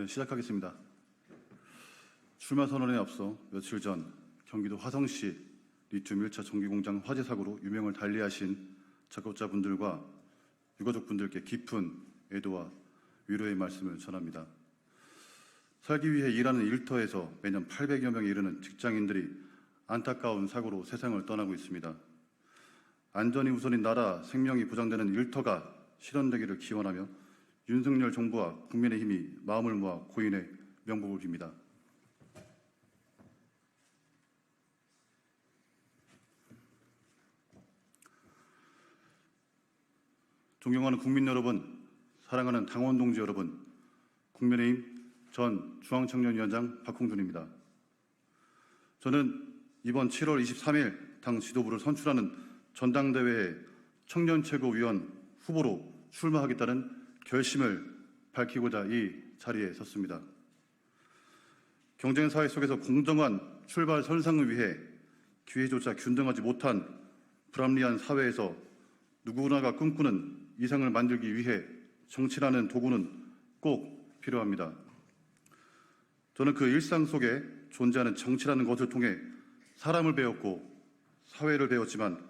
시작하겠습니다. 출마 선언에 앞서 며칠 전 경기도 화성시 리튬 1차 전기공장 화재 사고로 유명을 달리하신 작업자분들과 유가족분들께 깊은 애도와 위로의 말씀을 전합니다. 살기 위해 일하는 일터에서 매년 800여 명에 이르는 직장인들이 안타까운 사고로 세상을 떠나고 있습니다. 안전이 우선인 나라 생명이 보장되는 일터가 실현되기를 기원하며 윤석열 정부와 국민의힘이 마음을 모아 고인의 명복을 빕니다. 존경하는 국민 여러분, 사랑하는 당원 동지 여러분, 국민의힘 전 중앙청년위원장 박홍준입니다. 저는 이번 7월 23일 당 지도부를 선출하는 전당대회에 청년최고위원 후보로 출마하겠다는 결심을 밝히고자 이 자리에 섰습니다. 경쟁사회 속에서 공정한 출발 선상을 위해 기회조차 균등하지 못한 불합리한 사회에서 누구나가 꿈꾸는 이상을 만들기 위해 정치라는 도구는 꼭 필요합니다. 저는 그 일상 속에 존재하는 정치라는 것을 통해 사람을 배웠고 사회를 배웠지만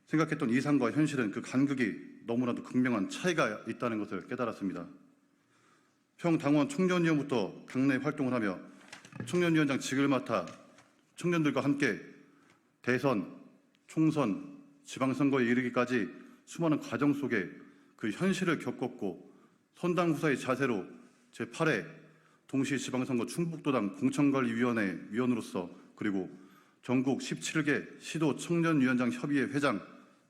생각했던 이상과 현실은 그 간극이 너무나도 극명한 차이가 있다는 것을 깨달았습니다. 평당원 청년위원부터 당내 활동을 하며 청년위원장직을 맡아 청년들과 함께 대선, 총선, 지방선거에 이르기까지 수많은 과정 속에 그 현실을 겪었고 선당후사의 자세로 제8회 동시지방선거 충북도당 공천관리위원회 위원으로서 그리고 전국 17개 시도 청년위원장 협의회 회장,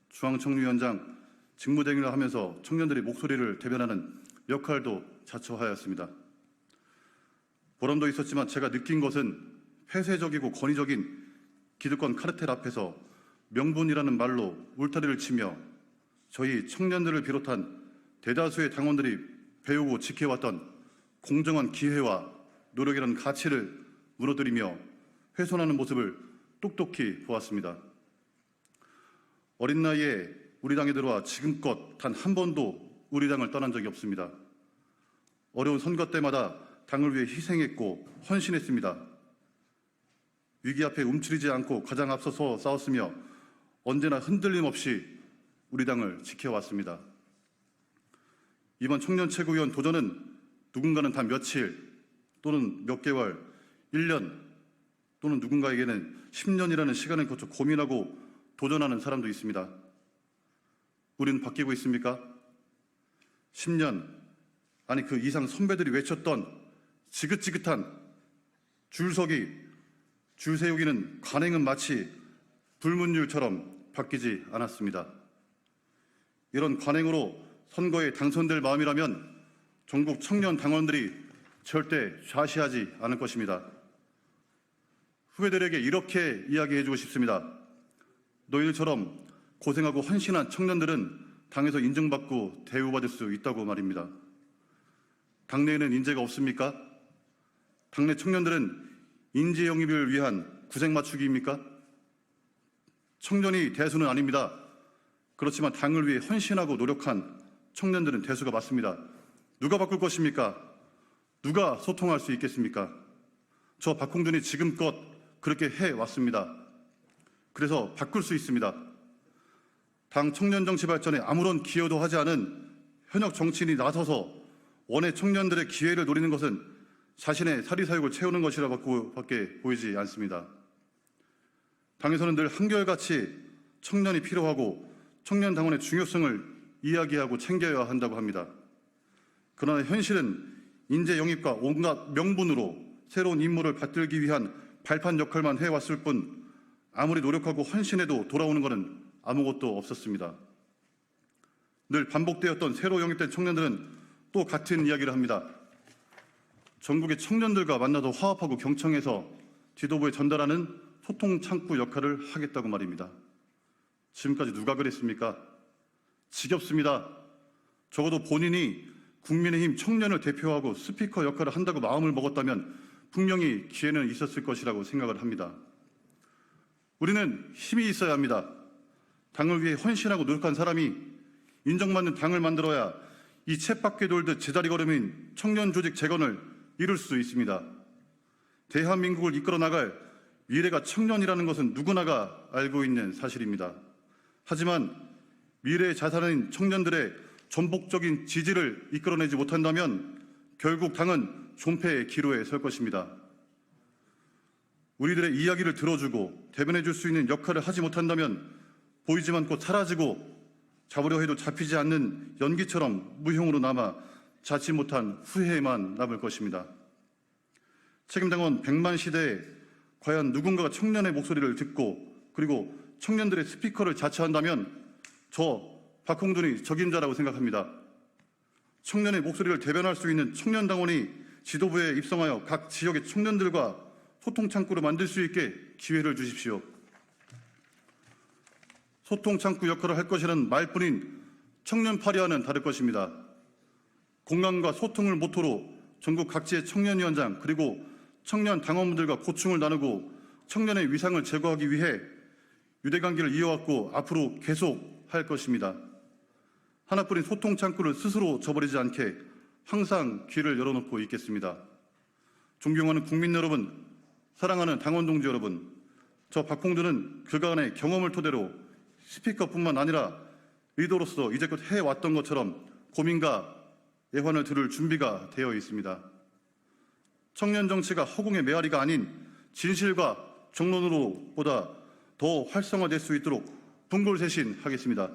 중앙청년위원장 직무대행을 하면서 청년들의 목소리를 대변하는 역할도 자처하였습니다. 보람도 있었지만 제가 느낀 것은 폐쇄적이고 권위적인 기득권 카르텔 앞에서 명분이라는 말로 울타리를 치며 저희 청년들을 비롯한 대다수의 당원들이 배우고 지켜왔던 공정한 기회와 노력이라는 가치를 무너뜨리며 훼손하는 모습을 똑똑히 보았습니다. 어린 나이에 우리 당에 들어와 지금껏 단 한 번도 우리 당을 떠난 적이 없습니다. 어려운 선거 때마다 당을 위해 희생했고 헌신했습니다. 위기 앞에 움츠리지 않고 가장 앞서서 싸웠으며 언제나 흔들림 없이 우리 당을 지켜왔습니다. 이번 청년 최고위원 도전은 누군가는 단 며칠 또는 몇 개월, 1년 또는 누군가에게는 10년이라는 시간을 거쳐 고민하고 도전하는 사람도 있습니다. 우리는 바뀌고 있습니까? 10년, 아니 그 이상 선배들이 외쳤던 지긋지긋한 줄서기, 줄 세우기는 관행은 마치 불문율처럼 바뀌지 않았습니다. 이런 관행으로 선거에 당선될 마음이라면 전국 청년 당원들이 절대 좌시하지 않을 것입니다. 후배들에게 이렇게 이야기해주고 싶습니다. 너희들처럼 고생하고 헌신한 청년들은 당에서 인정받고 대우받을 수 있다고 말입니다. 당내에는 인재가 없습니까? 당내 청년들은 인재 영입을 위한 구색 맞추기입니까? 청년이 대수는 아닙니다. 그렇지만 당을 위해 헌신하고 노력한 청년들은 대수가 맞습니다. 누가 바꿀 것입니까? 누가 소통할 수 있겠습니까? 저 박홍준이 지금껏 그렇게 해왔습니다. 그래서 바꿀 수 있습니다. 당 청년정치 발전에 아무런 기여도 하지 않은 현역 정치인이 나서서 원외 청년들의 기회를 노리는 것은 자신의 사리사욕을 채우는 것이라고밖에 보이지 않습니다. 당에서는 늘 한결같이 청년이 필요하고 청년 당원의 중요성을 이야기하고 챙겨야 한다고 합니다. 그러나 현실은 인재 영입과 온갖 명분으로 새로운 인물을 받들기 위한 발판 역할만 해왔을 뿐 아무리 노력하고 헌신해도 돌아오는 것은 아무것도 없었습니다. 늘 반복되었던 새로 영입된 청년들은 또 같은 이야기를 합니다. 전국의 청년들과 만나서 화합하고 경청해서 지도부에 전달하는 소통 창구 역할을 하겠다고 말입니다. 지금까지 누가 그랬습니까? 지겹습니다. 적어도 본인이 국민의힘 청년을 대표하고 스피커 역할을 한다고 마음을 먹었다면 분명히 기회는 있었을 것이라고 생각을 합니다. 우리는 힘이 있어야 합니다. 당을 위해 헌신하고 노력한 사람이 인정받는 당을 만들어야 이 쳇바퀴 돌듯 제자리 걸음인 청년 조직 재건을 이룰 수 있습니다. 대한민국을 이끌어 나갈 미래가 청년이라는 것은 누구나가 알고 있는 사실입니다. 하지만 미래의 자산인 청년들의 전폭적인 지지를 이끌어내지 못한다면 결국 당은 존폐의 기로에 설 것입니다. 우리들의 이야기를 들어주고 대변해 줄 수 있는 역할을 하지 못한다면 보이지만 곧 사라지고 잡으려 해도 잡히지 않는 연기처럼 무형으로 남아 자칫 못한 후회만 남을 것입니다. 책임당원 100만 시대에 과연 누군가가 청년의 목소리를 듣고 그리고 청년들의 스피커를 자처한다면 저 박홍준이 적임자라고 생각합니다. 청년의 목소리를 대변할 수 있는 청년당원이 지도부에 입성하여 각 지역의 청년들과 소통 창구를 만들 수 있게 기회를 주십시오. 소통 창구 역할을 할 것이라는 말뿐인 청년 파리와는 다를 것입니다. 공감과 소통을 모토로 전국 각지의 청년위원장 그리고 청년 당원분들과 고충을 나누고 청년의 위상을 제고하기 위해 유대관계를 이어왔고 앞으로 계속 할 것입니다. 하나뿐인 소통 창구를 스스로 저버리지 않게 항상 귀를 열어놓고 있겠습니다. 존경하는 국민 여러분, 사랑하는 당원 동지 여러분, 저 박홍준은 그간의 경험을 토대로 스피커뿐만 아니라 리더로서 이제껏 해왔던 것처럼 고민과 애환을 들을 준비가 되어 있습니다. 청년 정치가 허공의 메아리가 아닌 진실과 정론으로보다 더 활성화될 수 있도록 분골쇄신하겠습니다.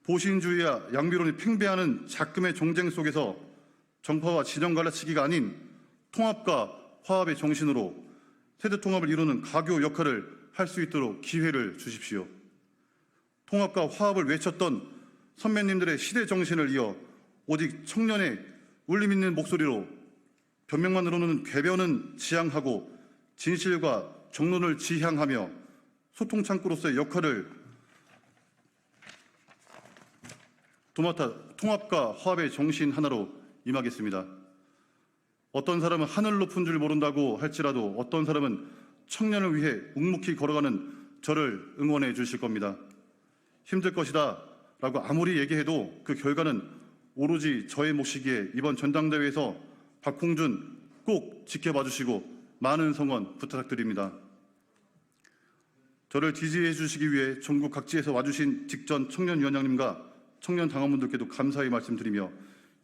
보신주의와 양비론이 팽배하는 작금의 정쟁 속에서 정파와 진영 갈라치기가 아닌 통합과 화합의 정신으로 세대 통합을 이루는 가교 역할을 할 수 있도록 기회를 주십시오. 통합과 화합을 외쳤던 선배님들의 시대 정신을 이어 오직 청년의 울림 있는 목소리로 변명만으로는 궤변은 지향하고 진실과 정론을 지향하며 소통 창구로서의 역할을 도맡아 통합과 화합의 정신 하나로 임하겠습니다. 어떤 사람은 하늘 높은 줄 모른다고 할지라도 어떤 사람은 청년을 위해 묵묵히 걸어가는 저를 응원해 주실 겁니다. 힘들 것이다 라고 아무리 얘기해도 그 결과는 오로지 저의 몫이기에 이번 전당대회에서 박홍준 꼭 지켜봐 주시고 많은 성원 부탁드립니다. 저를 지지해 주시기 위해 전국 각지에서 와주신 직전 청년위원장님과 청년 당원분들께도 감사의 말씀드리며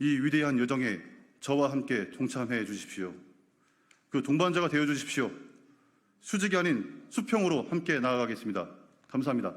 이 위대한 여정에 저와 함께 동참해 주십시오. 그 동반자가 되어 주십시오. 수직이 아닌 수평으로 함께 나아가겠습니다. 감사합니다.